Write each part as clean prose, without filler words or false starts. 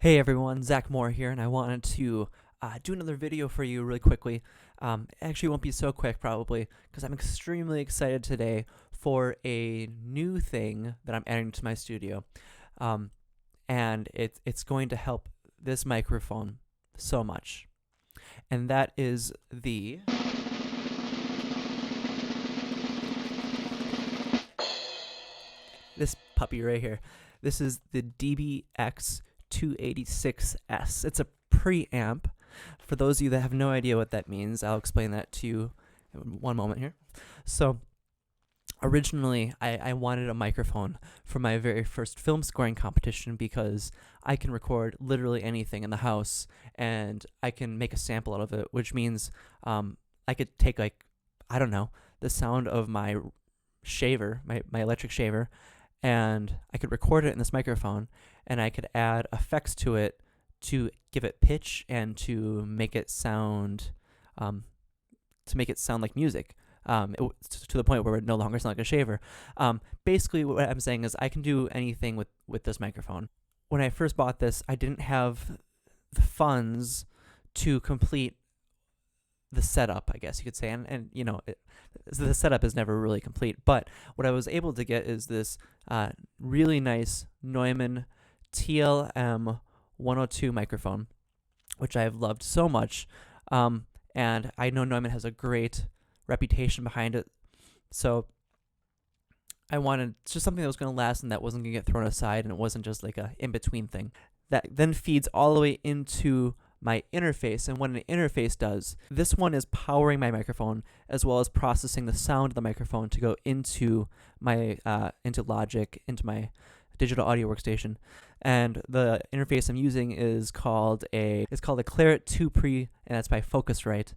Hey everyone, Zach Moore here, and I wanted to do another video for you really quickly. Actually, it won't be so quick probably, because I'm extremely excited today for a new thing that I'm adding to my studio. Um, and it's going to help this microphone so much. And that is this puppy right here. This is the DBX 286S. It's a preamp. For those of you that have no idea what that means, I'll explain that to you in one moment here. So, originally, I wanted a microphone for my very first film scoring competition because I can record literally anything in the house and I can make a sample out of it, which means I could take, like, I don't know, the sound of my shaver, my electric shaver, and I could record it in this microphone, and I could add effects to it to give it pitch and um, to make it sound like music. To the point where it would no longer sound like a shaver. Basically, what I'm saying is I can do anything with this microphone. When I first bought this, I didn't have the funds to complete the setup, I guess you could say, and the setup is never really complete. But what I was able to get is this really nice Neumann TLM 102 microphone, which I've loved so much. And I know Neumann has a great reputation behind it, so I wanted just something that was going to last and that wasn't going to get thrown aside, and it wasn't just like a in between thing that then feeds all the way into my interface. And what an interface does, this one is powering my microphone as well as processing the sound of the microphone to go into my into Logic, into my digital audio workstation. And the interface I'm using is called a Claret 2 Pre, and that's by Focusrite.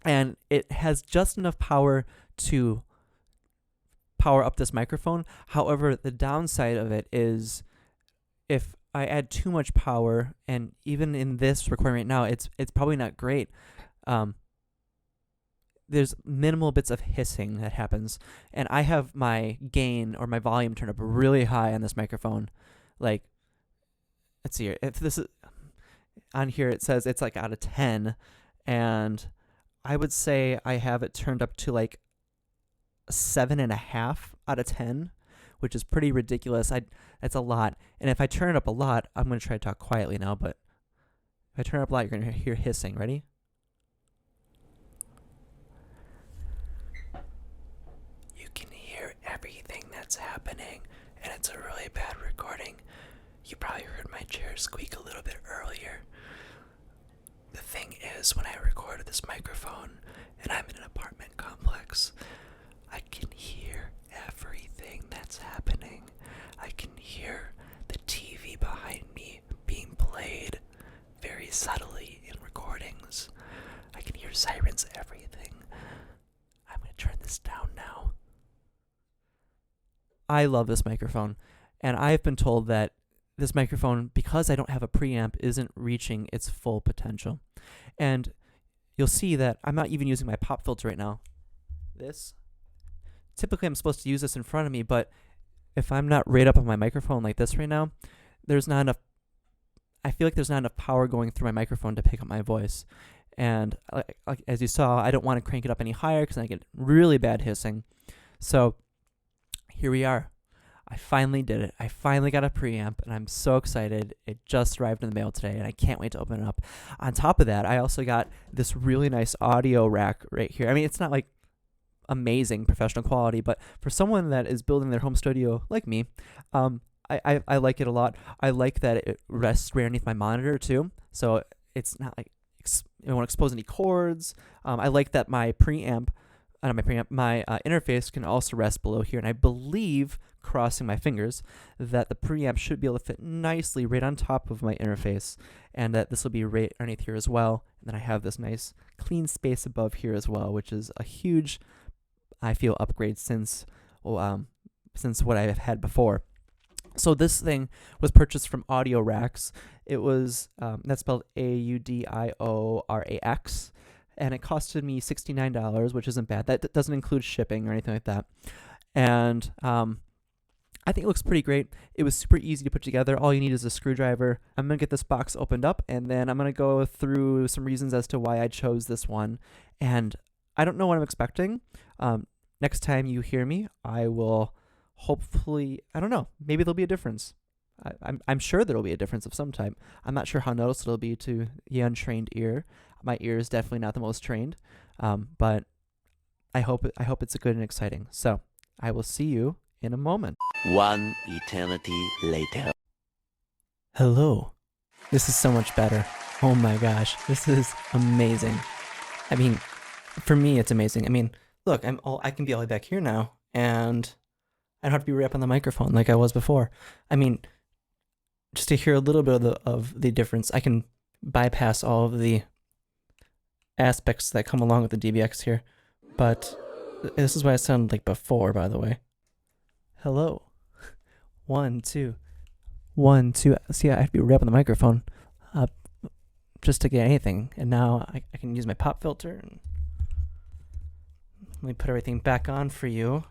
And it has just enough power to power up this microphone. However, the downside of it is if I add too much power, and even in this recording right now, it's probably not great. There's minimal bits of hissing that happens, and I have my gain or my volume turned up really high on this microphone. Like, let's see here. If this is on here, it says it's like out of 10, and I would say I have it turned up to like a 7.5 out of 10, which is pretty ridiculous. That's a lot. And if I turn it up a lot, I'm going to try to talk quietly now, but if I turn it up a lot, you're going to hear hissing. Ready? You can hear everything that's happening, and it's a really bad recording. You probably heard my chair squeak a little bit earlier. The thing is, when I recorded this microphone, and I'm in an apartment complex, I can hear everything that's happening. I can hear the TV behind me being played very subtly in recordings. I can hear sirens, everything. I'm going to turn this down now. I love this microphone, and I've been told that this microphone, because I don't have a preamp, isn't reaching its full potential. And you'll see that I'm not even using my pop filter right now. Typically I'm supposed to use this in front of me, but if I'm not right up on my microphone like this right now, I feel like there's not enough power going through my microphone to pick up my voice. And as you saw, I don't want to crank it up any higher because I get really bad hissing. So here we are. I finally did it. I finally got a preamp, and I'm so excited. It just arrived in the mail today, and I can't wait to open it up. On top of that, I also got this really nice audio rack right here. I mean, it's not like amazing professional quality, but for someone that is building their home studio like me, I like it a lot. I like that it rests right underneath my monitor too, so it's not like I won't expose any cords. I like that my interface can also rest below here, and I believe, crossing my fingers, that the preamp should be able to fit nicely right on top of my interface, and that this will be right underneath here as well. And then I have this nice clean space above here as well, which is a huge, I feel, upgrade since what I have had before. So this thing was purchased from Audio Racks. It was that's spelled AUDIORAX, and it costed me $69, which isn't bad. That doesn't include shipping or anything like that. And I think it looks pretty great. It was super easy to put together. All you need is a screwdriver. I'm going to get this box opened up, and then I'm going to go through some reasons as to why I chose this one. And I don't know what I'm expecting. Next time you hear me, I will hopefully, I don't know, maybe there'll be a difference. I'm sure there'll be a difference of some type. I'm not sure how noticeable it'll be to the untrained ear. My ear is definitely not the most trained, but I hope it's good and exciting. So I will see you in a moment. One eternity later. Hello. This is so much better. Oh my gosh, this is amazing. I mean, for me, it's amazing. I mean, look, I can be all the way back here now, and I don't have to be right up on the microphone like I was before. I mean, just to hear a little bit of the difference, I can bypass all of the aspects that come along with the DBX here. But this is what I sounded like before, by the way. Hello. 1, 2. 1, 2. See, I have to be right up on the microphone just to get anything. And now I can use my pop filter. And let me put everything back on for you.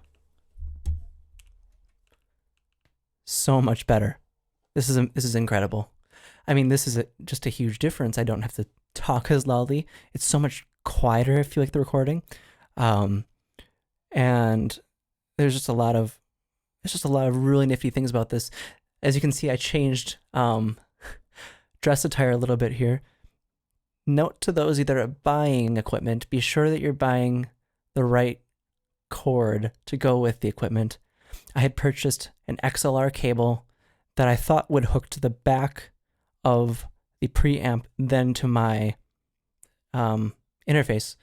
So much better. This is incredible. I mean, this is just a huge difference. I don't have to talk as loudly. It's so much quieter, I feel like, the recording. And there's just a lot of really nifty things about this. As you can see, I changed dress attire a little bit here. Note to those that are buying equipment, be sure that you're buying the right cord to go with the equipment. I had purchased an XLR cable that I thought would hook to the back of the preamp, then to my interface.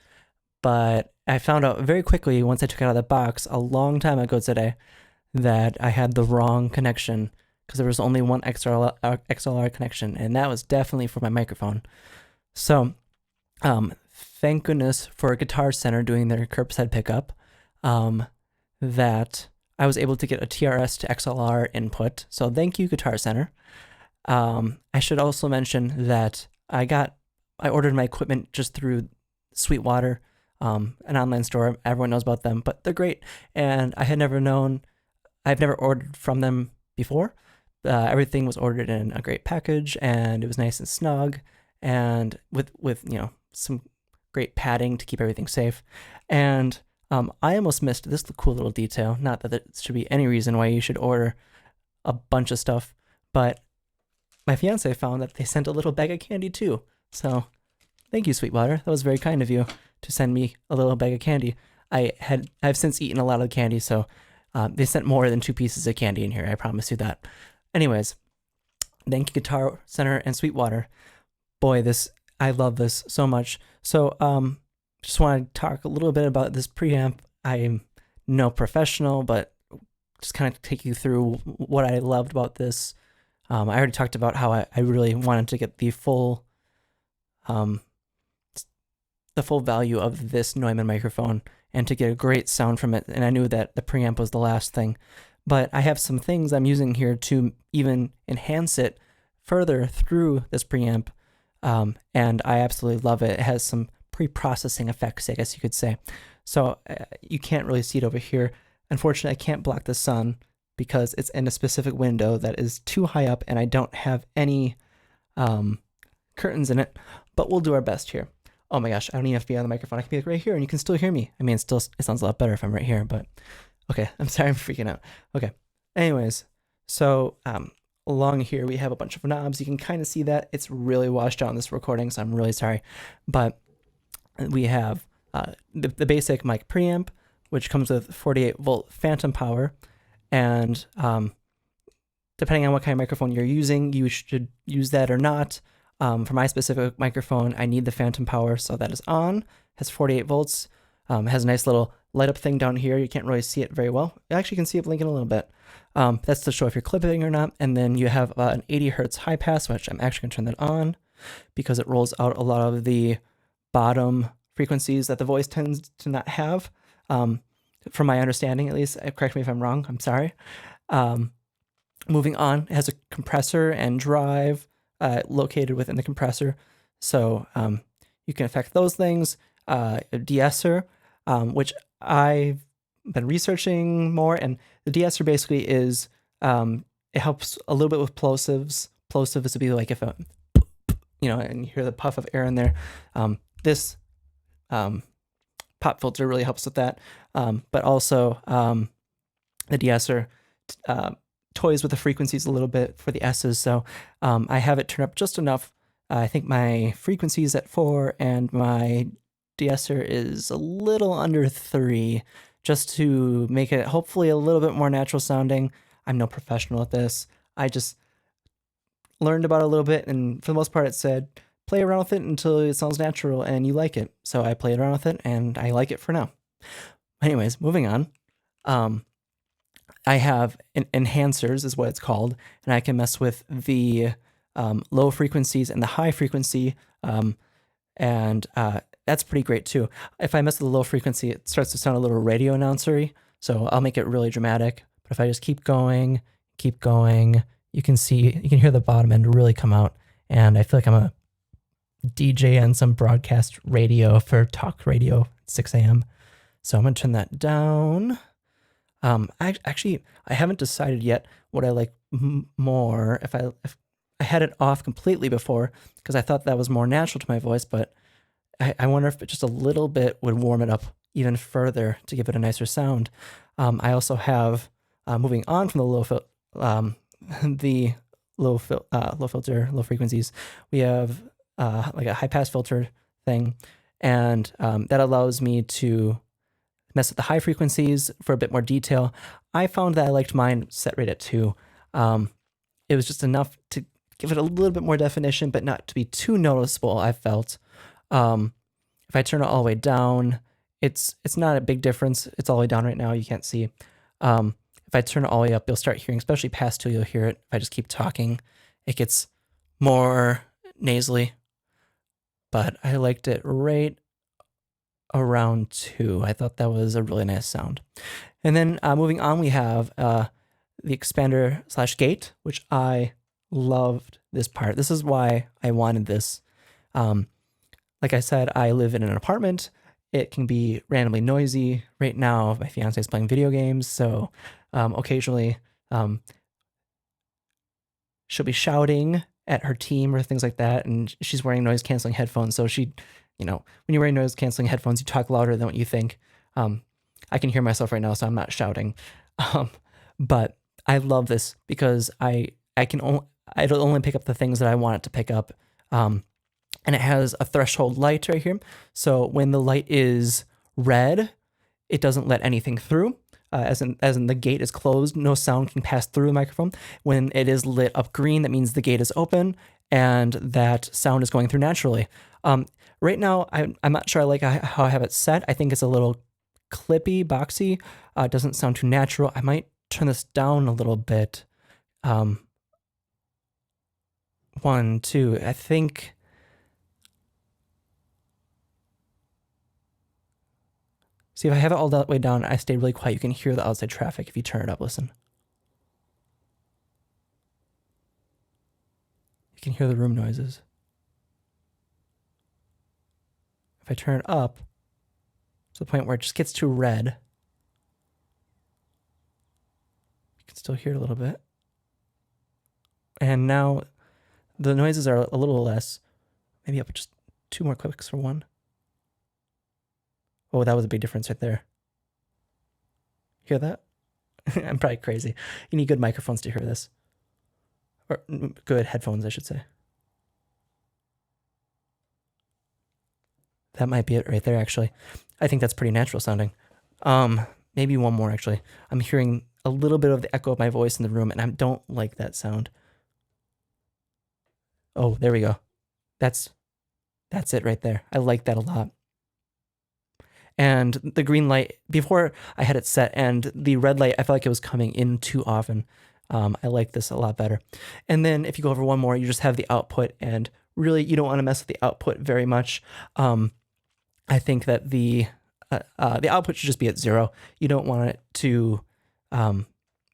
But I found out very quickly, once I took it out of the box, a long time ago today, that I had the wrong connection, because there was only one XLR connection, and that was definitely for my microphone. So, thank goodness for Guitar Center doing their curbside pickup, that I was able to get a TRS to XLR input. So thank you, Guitar Center. I should also mention that I ordered my equipment just through Sweetwater, an online store. Everyone knows about them, but they're great. And I've never ordered from them before. Everything was ordered in a great package, and it was nice and snug, and with some great padding to keep everything safe. And I almost missed this cool little detail. Not that there should be any reason why you should order a bunch of stuff, but my fiance found that they sent a little bag of candy too. So thank you, Sweetwater. That was very kind of you to send me a little bag of candy. I've since eaten a lot of candy, so they sent more than 2 pieces of candy in here. I promise you that. Anyways, thank you, Guitar Center and Sweetwater. Boy, I love this so much. So just want to talk a little bit about this preamp. I'm no professional, but just kind of take you through what I loved about this. I already talked about how I really wanted to get the full value of this Neumann microphone and to get a great sound from it. And I knew that the preamp was the last thing, but I have some things I'm using here to even enhance it further through this preamp. And I absolutely love it. It has some pre-processing effects, I guess you could say. So you can't really see it over here. Unfortunately, I can't block the sun because it's in a specific window that is too high up, and I don't have any curtains in it, but we'll do our best here. Oh my gosh, I don't even have to be on the microphone. I can be right here and you can still hear me. I mean, it sounds a lot better if I'm right here, but okay, I'm sorry, I'm freaking out. Okay, anyways, so along here we have a bunch of knobs. You can kind of see that. It's really washed out in this recording, so I'm really sorry. But we have the basic mic preamp, which comes with 48 volt phantom power, and depending on what kind of microphone you're using, you should use that or not. For my specific microphone, I need the phantom power, so that is on. Has 48 volts. Has a nice little light up thing down here. You can't really see it very well. You actually can see it blinking a little bit. That's to show if you're clipping or not. And then you have an 80 hertz high pass, which I'm actually gonna turn that on because it rolls out a lot of the bottom frequencies that the voice tends to not have. From my understanding, at least. Correct me if I'm wrong. I'm sorry. Moving on, it has a compressor and drive located within the compressor. So you can affect those things. A de-esser, which I've been researching more, and the de-esser basically is It helps a little bit with plosives. Plosives would be like if a, and you hear the puff of air in there. This pop filter really helps with that. But also the de-esser toys with the frequencies a little bit for the S's. So I have it turned up just enough. I think my frequency is at 4 and my de-esser is a little under 3, just to make it hopefully a little bit more natural sounding. I'm no professional at this. I just learned about it a little bit, and for the most part it said play around with it until it sounds natural and you like it. So I played around with it and I like it for now. Anyways, moving on. I have enhancers is what it's called, and I can mess with the low frequencies and the high frequency, and that's pretty great too. If I mess with the low frequency, it starts to sound a little radio announcery, so I'll make it really dramatic. But if I just keep going, you can hear the bottom end really come out, and I feel like I'm a DJ on some broadcast radio for talk radio at 6 a.m. So I'm gonna turn that down. I haven't decided yet what I like more. If I had it off completely before, because I thought that was more natural to my voice, but I wonder if it just a little bit would warm it up even further to give it a nicer sound. I also have, moving on from the low filter, low frequencies, we have like a high pass filter thing, and that allows me to mess with the high frequencies for a bit more detail. I found that I liked mine set right at 2. It was just enough to give it a little bit more definition, but not to be too noticeable, I felt. If I turn it all the way down, it's not a big difference. It's all the way down right now. You can't see. If I turn it all the way up, you'll start hearing, especially past 2, you'll hear it. If I just keep talking, it gets more nasally. But I liked it right around 2. I thought that was a really nice sound. And then moving on, we have the expander/gate, which I loved this part. This is why I wanted this. Like I said, I live in an apartment. It can be randomly noisy. Right now, my fiance is playing video games, so occasionally she'll be shouting at her team or things like that, and she's wearing noise-canceling headphones, so she, when you're wearing noise-canceling headphones, you talk louder than what you think. I can hear myself right now, so I'm not shouting. But I love this because it'll only pick up the things that I want it to pick up. And it has a threshold light right here. So when the light is red, it doesn't let anything through. As in the gate is closed, no sound can pass through the microphone. When it is lit up green, that means the gate is open and that sound is going through naturally. Right now, I'm not sure I like how I have it set. I think it's a little clippy, boxy. It doesn't sound too natural. I might turn this down a little bit. 1, 2, I think. See, if I have it all that way down, I stay really quiet. You can hear the outside traffic if you turn it up. Listen. You can hear the room noises. If I turn it up to the point where it just gets too red, you can still hear it a little bit. And now the noises are a little less. Maybe up just 2 more clicks for 1. Oh, that was a big difference right there. Hear that? I'm probably crazy. You need good microphones to hear this. Or good headphones, I should say. That might be it right there, actually. I think that's pretty natural sounding. Maybe 1 more, actually. I'm hearing a little bit of the echo of my voice in the room, and I don't like that sound. Oh, there we go. That's it right there. I like that a lot. And the green light, before I had it set, and the red light, I felt like it was coming in too often. I like this a lot better. And then if you go over 1 more, you just have the output, and really you don't want to mess with the output very much. I think that the output should just be at 0. You don't want it to, you don't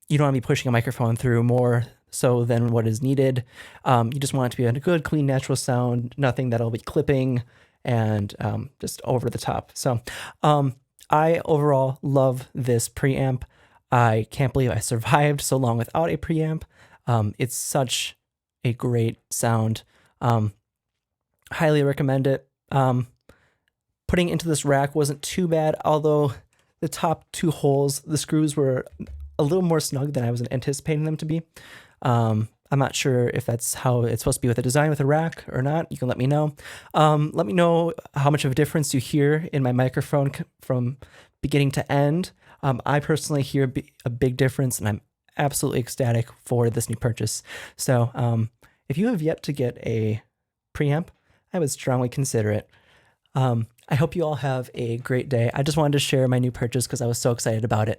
want to be pushing a microphone through more so than what is needed. You just want it to be a good, clean, natural sound, nothing that'll be clipping and just over the top. So I overall love this preamp. I can't believe I survived so long without a preamp. It's such a great sound. Highly recommend it. Putting it into this rack wasn't too bad, although the top two holes, the screws were a little more snug than I was anticipating them to be. I'm not sure if that's how it's supposed to be with a design with a rack or not. You can let me know. Let me know how much of a difference you hear in my microphone from beginning to end. I personally hear a big difference, and I'm absolutely ecstatic for this new purchase. So if you have yet to get a preamp, I would strongly consider it. I hope you all have a great day. I just wanted to share my new purchase because I was so excited about it.